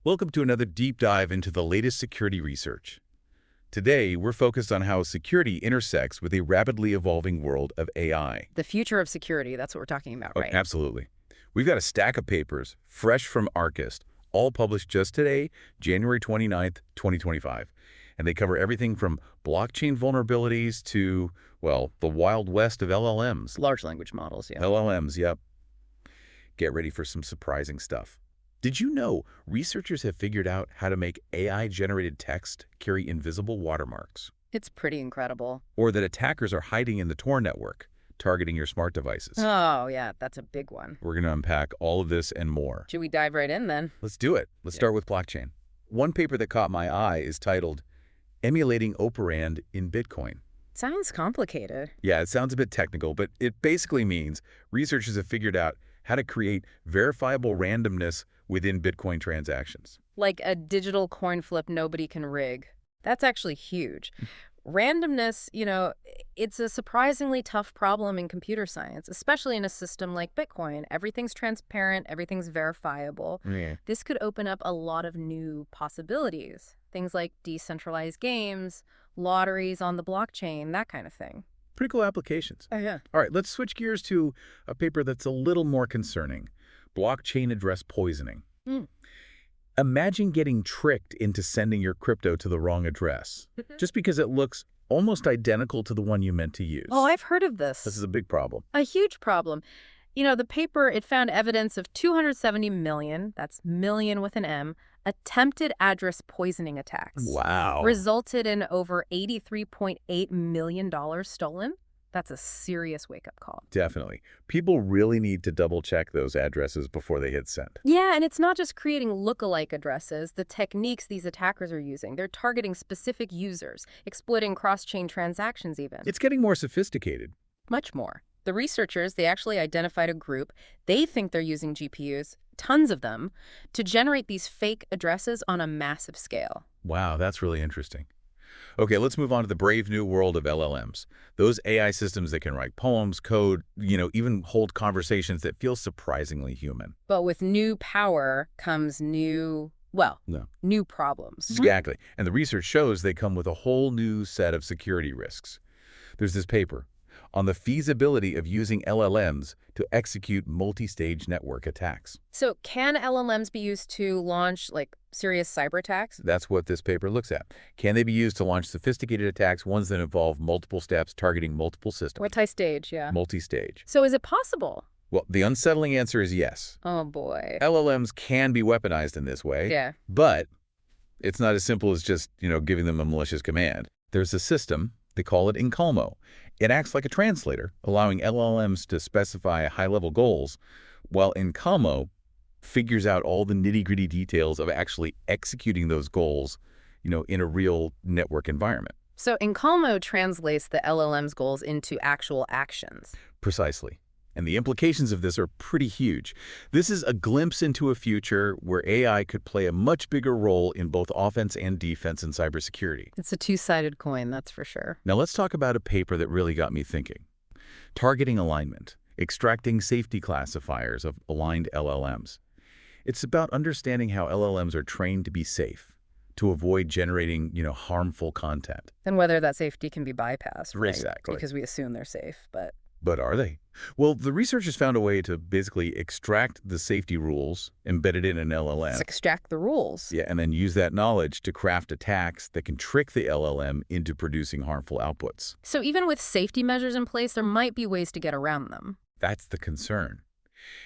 Welcome to another deep dive into the latest security research. Today, we're focused on how security intersects with a rapidly evolving world of AI. The future of security, that's what we're talking about, right? Absolutely. We've got a stack of papers, fresh from Arcist, all published just today, January 29th, 2025. And they cover everything from blockchain vulnerabilities to, well, the wild west of LLMs. Large language models, yeah. LLMs, yep. Get ready for some surprising stuff. Did you know researchers have figured out how to make AI-generated text carry invisible watermarks? It's pretty incredible. Or that attackers are hiding in the Tor network, targeting your smart devices? Oh, yeah, that's a big one. We're going to unpack all of this and more. Should we dive right in then? Let's do it. Let's start with blockchain. One paper that caught my eye is titled, Emulating Operand in Bitcoin. Sounds complicated. Yeah, it sounds a bit technical, but it basically means researchers have figured out how to create verifiable randomness within Bitcoin transactions. Like a digital coin flip nobody can rig. That's actually huge. Randomness, it's a surprisingly tough problem in computer science, especially in a system like Bitcoin. Everything's transparent, everything's verifiable. Yeah. This could open up a lot of new possibilities. Things like decentralized games, lotteries on the blockchain, that kind of thing. Pretty cool applications. Oh, yeah. All right, let's switch gears to a paper that's a little more concerning. Blockchain address poisoning. Imagine getting tricked into sending your crypto to the wrong address, just because it looks almost identical to the one you meant to use. Oh, I've heard of this. This is a big problem. A huge problem. The paper, it found evidence of 270 million, that's million with an M, attempted address poisoning attacks. Wow. Resulted in over $83.8 million stolen. That's a serious wake-up call. Definitely. People really need to double-check those addresses before they hit send. Yeah, and it's not just creating look-alike addresses. The techniques these attackers are using, they're targeting specific users, exploiting cross-chain transactions even. It's getting more sophisticated. Much more. The researchers, they actually identified a group. They think they're using GPUs, tons of them, to generate these fake addresses on a massive scale. Wow, that's really interesting. Okay, let's move on to the brave new world of LLMs. Those AI systems that can write poems, code, even hold conversations that feel surprisingly human. But with new power comes new problems. Exactly. And the research shows they come with a whole new set of security risks. There's this paper on the feasibility of using LLMs to execute multi-stage network attacks. So can LLMs be used to launch, serious cyber attacks? That's what this paper looks at. Can they be used to launch sophisticated attacks, ones that involve multiple steps targeting multiple systems? Multi-stage, yeah. Multi-stage. So is it possible? Well, the unsettling answer is yes. Oh, boy. LLMs can be weaponized in this way. Yeah. But it's not as simple as just, giving them a malicious command. There's a system, they call it Incalmo. It acts like a translator, allowing LLMs to specify high-level goals, while Incalmo figures out all the nitty-gritty details of actually executing those goals, in a real network environment. So Incalmo translates the LLM's goals into actual actions. Precisely. And the implications of this are pretty huge. This is a glimpse into a future where AI could play a much bigger role in both offense and defense in cybersecurity. It's a two-sided coin, that's for sure. Now let's talk about a paper that really got me thinking. Targeting alignment, extracting safety classifiers of aligned LLMs. It's about understanding how LLMs are trained to be safe, to avoid generating, harmful content. And whether that safety can be bypassed, right? Exactly. Because we assume they're safe, but... But are they? Well, the researchers found a way to basically extract the safety rules embedded in an LLM. Let's extract the rules. Yeah, and then use that knowledge to craft attacks that can trick the LLM into producing harmful outputs. So even with safety measures in place, there might be ways to get around them. That's the concern.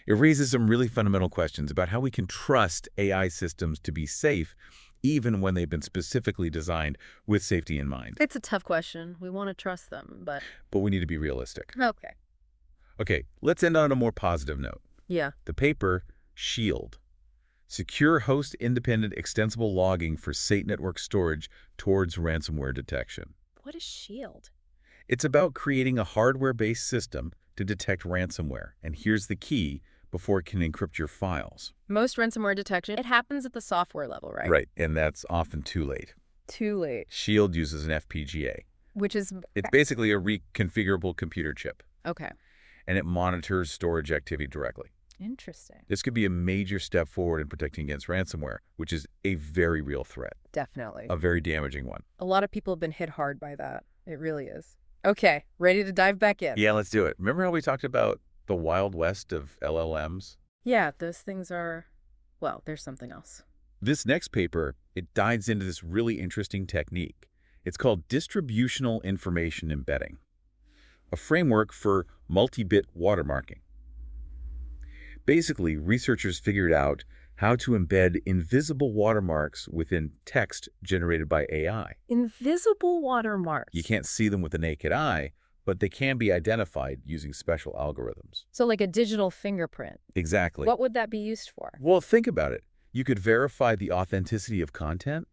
It raises some really fundamental questions about how we can trust AI systems to be safe, even when they've been specifically designed with safety in mind. It's a tough question. We want to trust them, but... But we need to be realistic. Okay. Okay, let's end on a more positive note. Yeah. The paper, SHIELD. Secure host-independent extensible logging for SATE network storage towards ransomware detection. What is SHIELD? It's about creating a hardware-based system to detect ransomware. And here's the key before it can encrypt your files. Most ransomware detection, it happens at the software level, right? Right, and that's often too late. Too late. SHIELD uses an FPGA. Which is... It's basically a reconfigurable computer chip. Okay. And it monitors storage activity directly. Interesting. This could be a major step forward in protecting against ransomware, which is a very real threat, Definitely. a very damaging one. A lot of people have been hit hard by that. It really is. Okay, ready to dive back in. Yeah, let's do it. Remember how we talked about the Wild West of LLMs? Yeah, those things are, well, there's something else. This next paper, it dives into this really interesting technique. It's called distributional information embedding, a framework for multi-bit watermarking. Basically, researchers figured out how to embed invisible watermarks within text generated by AI. Invisible watermarks. You can't see them with the naked eye, but they can be identified using special algorithms. So like a digital fingerprint. Exactly. What would that be used for? Well, think about it. You could verify the authenticity of content,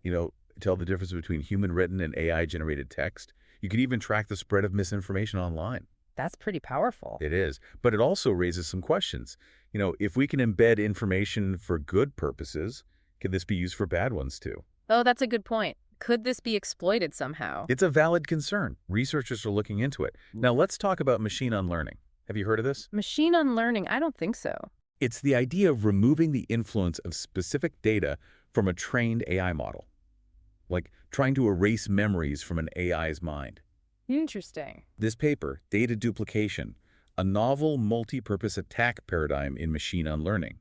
tell the difference between human-written and AI-generated text. You could even track the spread of misinformation online. That's pretty powerful. It is. But it also raises some questions. If we can embed information for good purposes, could this be used for bad ones too? Oh, that's a good point. Could this be exploited somehow? It's a valid concern. Researchers are looking into it. Now, let's talk about machine unlearning. Have you heard of this? Machine unlearning? I don't think so. It's the idea of removing the influence of specific data from a trained AI model, like trying to erase memories from an AI's mind. Interesting. This paper, Data Duplication, a novel multi-purpose attack paradigm in machine unlearning.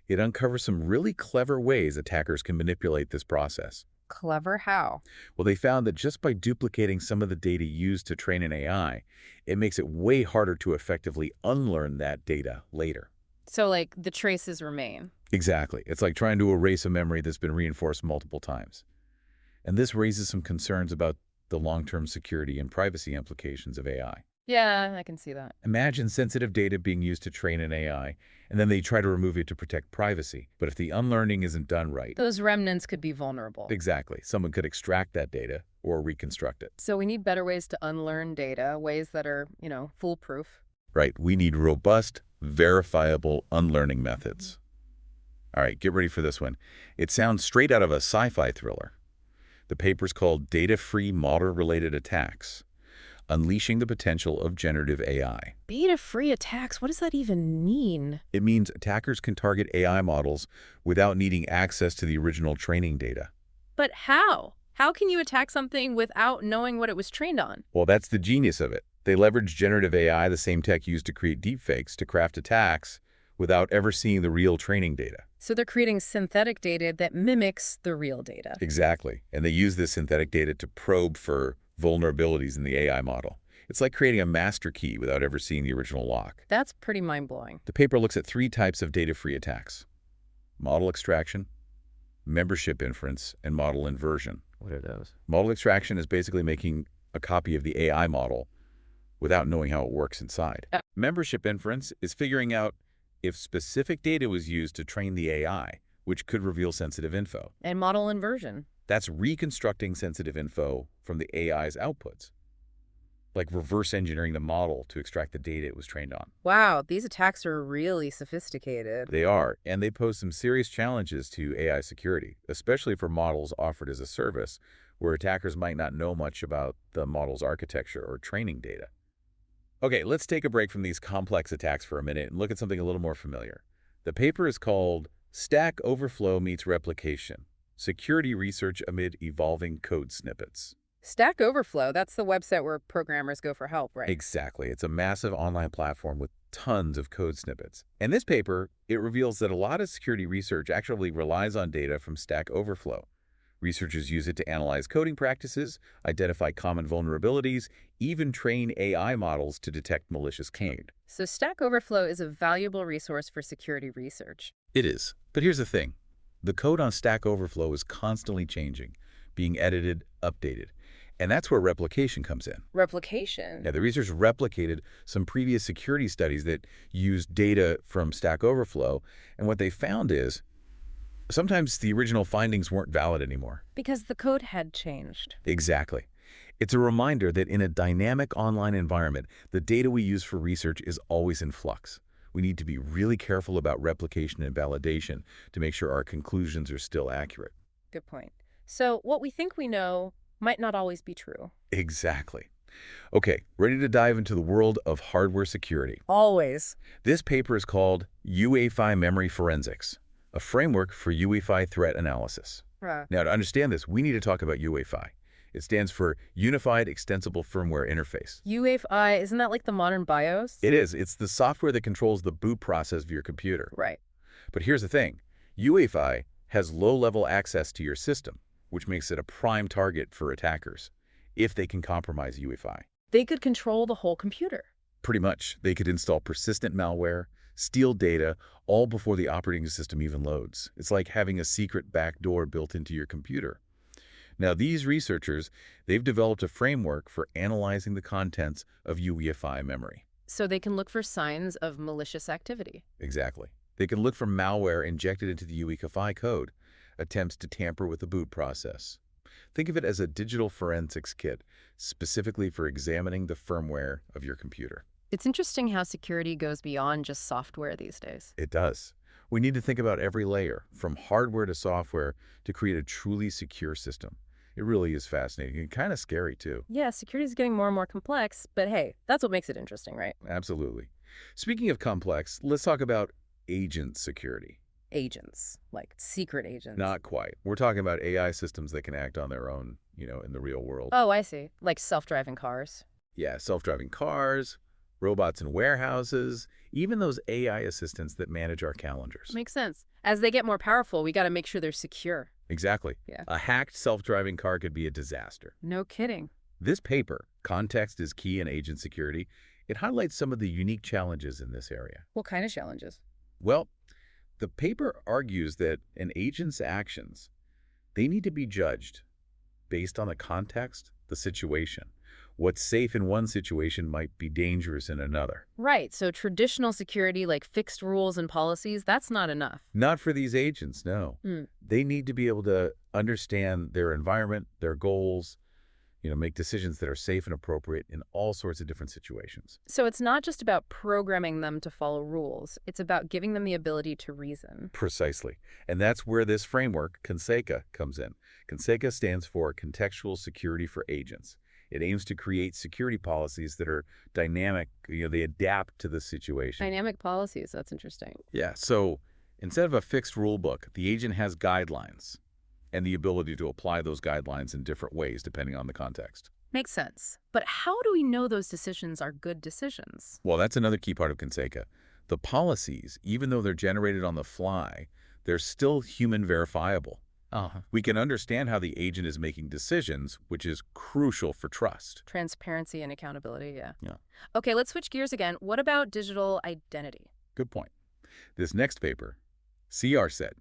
It uncovers some really clever ways attackers can manipulate this process. Clever how? Well, they found that just by duplicating some of the data used to train an AI, it makes it way harder to effectively unlearn that data later. So like the traces remain. Exactly. It's like trying to erase a memory that's been reinforced multiple times. And this raises some concerns about the long-term security and privacy implications of AI. Yeah, I can see that. Imagine sensitive data being used to train an AI, and then they try to remove it to protect privacy. But if the unlearning isn't done right... Those remnants could be vulnerable. Exactly. Someone could extract that data or reconstruct it. So we need better ways to unlearn data, ways that are, foolproof. Right. We need robust, verifiable unlearning methods. All right, get ready for this one. It sounds straight out of a sci-fi thriller. The paper's called Data-Free Model-Related Attacks, Unleashing the Potential of Generative AI. Beta-free attacks? What does that even mean? It means attackers can target AI models without needing access to the original training data. But how? How can you attack something without knowing what it was trained on? Well, that's the genius of it. They leverage generative AI, the same tech used to create deepfakes, to craft attacks without ever seeing the real training data. So they're creating synthetic data that mimics the real data. Exactly. And they use this synthetic data to probe for vulnerabilities in the AI model. It's like creating a master key without ever seeing the original lock. That's pretty mind-blowing. The paper looks at 3 types of data-free attacks: model extraction, membership inference, and model inversion. What are those? Model extraction is basically making a copy of the AI model without knowing how it works inside. Membership inference is figuring out if specific data was used to train the AI, which could reveal sensitive info. And model inversion. That's reconstructing sensitive info from the AI's outputs, like reverse engineering the model to extract the data it was trained on. Wow, these attacks are really sophisticated. They are, and they pose some serious challenges to AI security, especially for models offered as a service, where attackers might not know much about the model's architecture or training data. Okay, let's take a break from these complex attacks for a minute and look at something a little more familiar. The paper is called Stack Overflow Meets Replication: Security Research Amid Evolving Code Snippets. Stack Overflow, that's the website where programmers go for help, right? Exactly. It's a massive online platform with tons of code snippets. In this paper, it reveals that a lot of security research actually relies on data from Stack Overflow. Researchers use it to analyze coding practices, identify common vulnerabilities, even train AI models to detect malicious code. So Stack Overflow is a valuable resource for security research. It is. But here's the thing. The code on Stack Overflow is constantly changing, being edited, updated. And that's where replication comes in. Replication? Yeah, the researchers replicated some previous security studies that used data from Stack Overflow, and what they found is sometimes the original findings weren't valid anymore. Because the code had changed. Exactly. It's a reminder that in a dynamic online environment, the data we use for research is always in flux. We need to be really careful about replication and validation to make sure our conclusions are still accurate. Good point. So what we think we know might not always be true. Exactly. Okay, ready to dive into the world of hardware security. Always. This paper is called UEFI Memory Forensics, a framework for UEFI threat analysis. Huh. Now, to understand this, we need to talk about UEFI. It stands for Unified Extensible Firmware Interface. UEFI, isn't that like the modern BIOS? It is. It's the software that controls the boot process of your computer. Right. But here's the thing. UEFI has low-level access to your system, which makes it a prime target for attackers, if they can compromise UEFI. They could control the whole computer. Pretty much. They could install persistent malware, steal data, all before the operating system even loads. It's like having a secret backdoor built into your computer. Now, these researchers, they've developed a framework for analyzing the contents of UEFI memory. So they can look for signs of malicious activity. Exactly. They can look for malware injected into the UEFI code, attempts to tamper with the boot process. Think of it as a digital forensics kit, specifically for examining the firmware of your computer. It's interesting how security goes beyond just software these days. It does. We need to think about every layer, from hardware to software, to create a truly secure system. It really is fascinating and kind of scary, too. Yeah, security is getting more and more complex, but hey, that's what makes it interesting, right? Absolutely. Speaking of complex, let's talk about agent security. Agents, like secret agents. Not quite. We're talking about AI systems that can act on their own, in the real world. Oh, I see. Like self-driving cars. Yeah, self-driving cars, robots in warehouses, even those AI assistants that manage our calendars. Makes sense. As they get more powerful, we got to make sure they're secure. Exactly. Yeah. A hacked self-driving car could be a disaster. No kidding. This paper, Context is Key in Agent Security, it highlights some of the unique challenges in this area. What kind of challenges? Well, the paper argues that an agent's actions, they need to be judged based on the context, the situation. What's safe in one situation might be dangerous in another. Right, so traditional security like fixed rules and policies, that's not enough. Not for these agents, no. Hmm. They need to be able to understand their environment, their goals, make decisions that are safe and appropriate in all sorts of different situations. So it's not just about programming them to follow rules. It's about giving them the ability to reason. Precisely. And that's where this framework, CONSECA, comes in. CONSECA stands for Contextual Security for Agents. It aims to create security policies that are dynamic, they adapt to the situation. Dynamic policies, that's interesting. Yeah, so instead of a fixed rule book, the agent has guidelines and the ability to apply those guidelines in different ways depending on the context. Makes sense. But how do we know those decisions are good decisions? Well, that's another key part of CONSECA. The policies, even though they're generated on the fly, they're still human verifiable. We can understand how the agent is making decisions, which is crucial for trust. Transparency and accountability, yeah. Yeah. Okay, let's switch gears again. What about digital identity? Good point. This next paper, CRSET,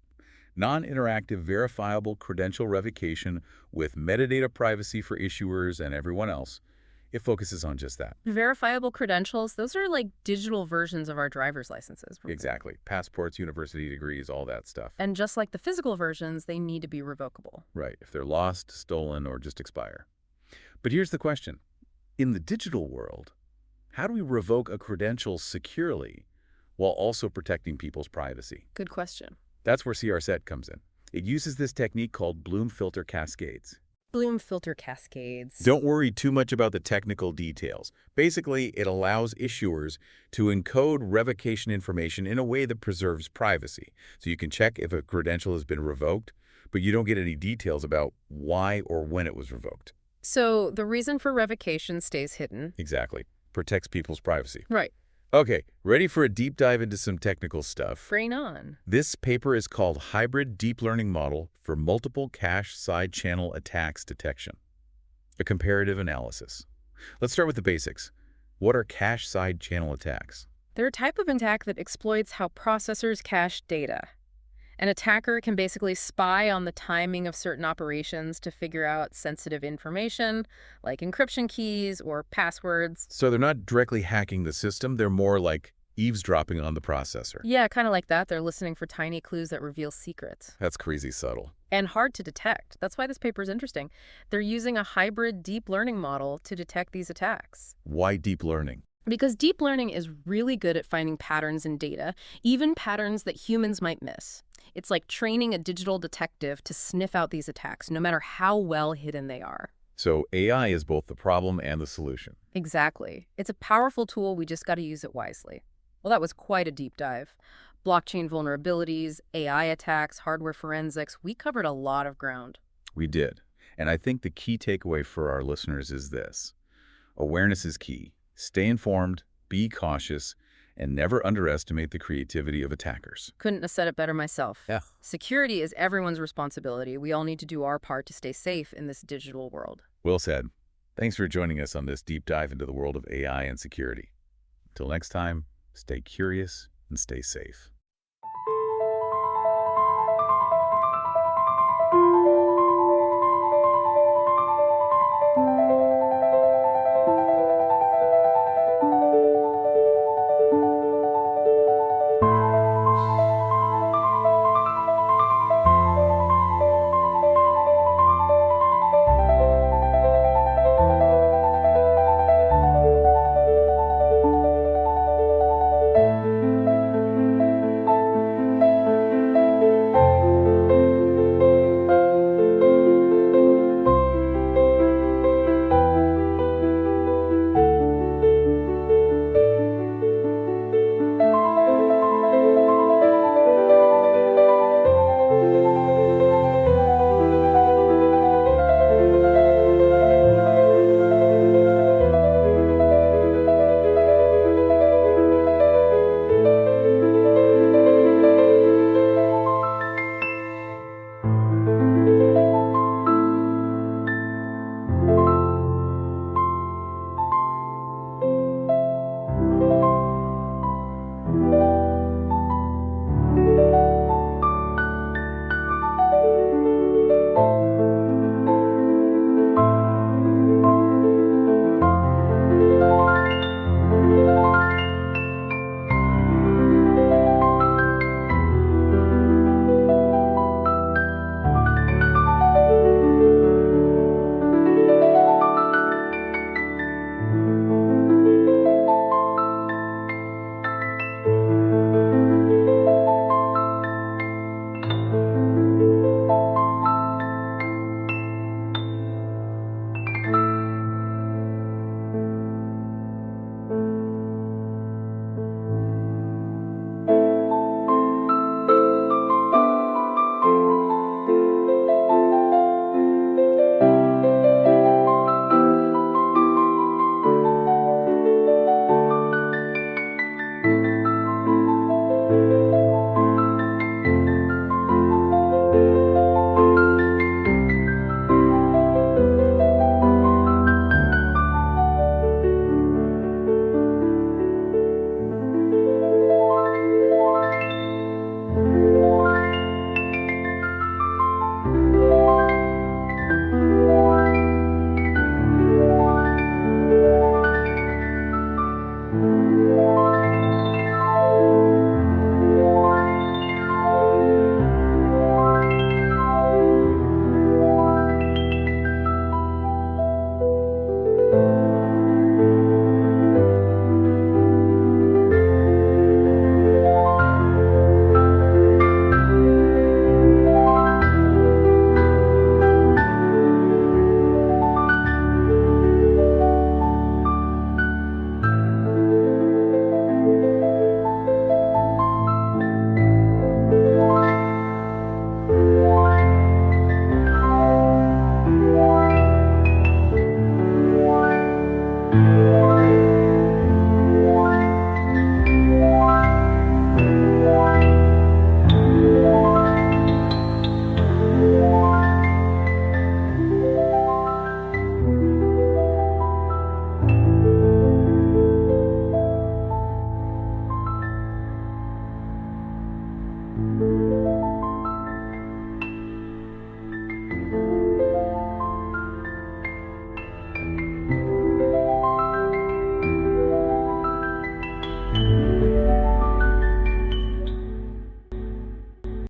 Non-Interactive Verifiable Credential Revocation with Metadata Privacy for Issuers and Everyone Else, it focuses on just that. Verifiable credentials, those are like digital versions of our driver's licenses. Exactly. Passports, university degrees, all that stuff. And just like the physical versions, they need to be revocable. Right, if they're lost, stolen, or just expire. But here's the question. In the digital world, how do we revoke a credential securely while also protecting people's privacy? Good question. That's where CRSET comes in. It uses this technique called Bloom filter cascades. Bloom filter cascades. Don't worry too much about the technical details. Basically, it allows issuers to encode revocation information in a way that preserves privacy. So you can check if a credential has been revoked, but you don't get any details about why or when it was revoked. So the reason for revocation stays hidden. Exactly. Protects people's privacy. Right. Okay, ready for a deep dive into some technical stuff? Bring on. This paper is called Hybrid Deep Learning Model for Multiple Cache Side Channel Attacks Detection, a comparative analysis. Let's start with the basics. What are cache side channel attacks? They're a type of attack that exploits how processors cache data. An attacker can basically spy on the timing of certain operations to figure out sensitive information, like encryption keys or passwords. So they're not directly hacking the system, they're more like eavesdropping on the processor. Yeah, kind of like that. They're listening for tiny clues that reveal secrets. That's crazy subtle. And hard to detect. That's why this paper is interesting. They're using a hybrid deep learning model to detect these attacks. Why deep learning? Because deep learning is really good at finding patterns in data, even patterns that humans might miss. It's like training a digital detective to sniff out these attacks, no matter how well hidden they are. So AI is both the problem and the solution. Exactly. It's a powerful tool, we just got to use it wisely. Well, that was quite a deep dive. Blockchain vulnerabilities, AI attacks, hardware forensics, we covered a lot of ground. We did. And I think the key takeaway for our listeners is this. Awareness is key. Stay informed, be cautious, and never underestimate the creativity of attackers. Couldn't have said it better myself. Yeah. Security is everyone's responsibility. We all need to do our part to stay safe in this digital world. Well said. Thanks for joining us on this deep dive into the world of AI and security. Until next time, stay curious and stay safe.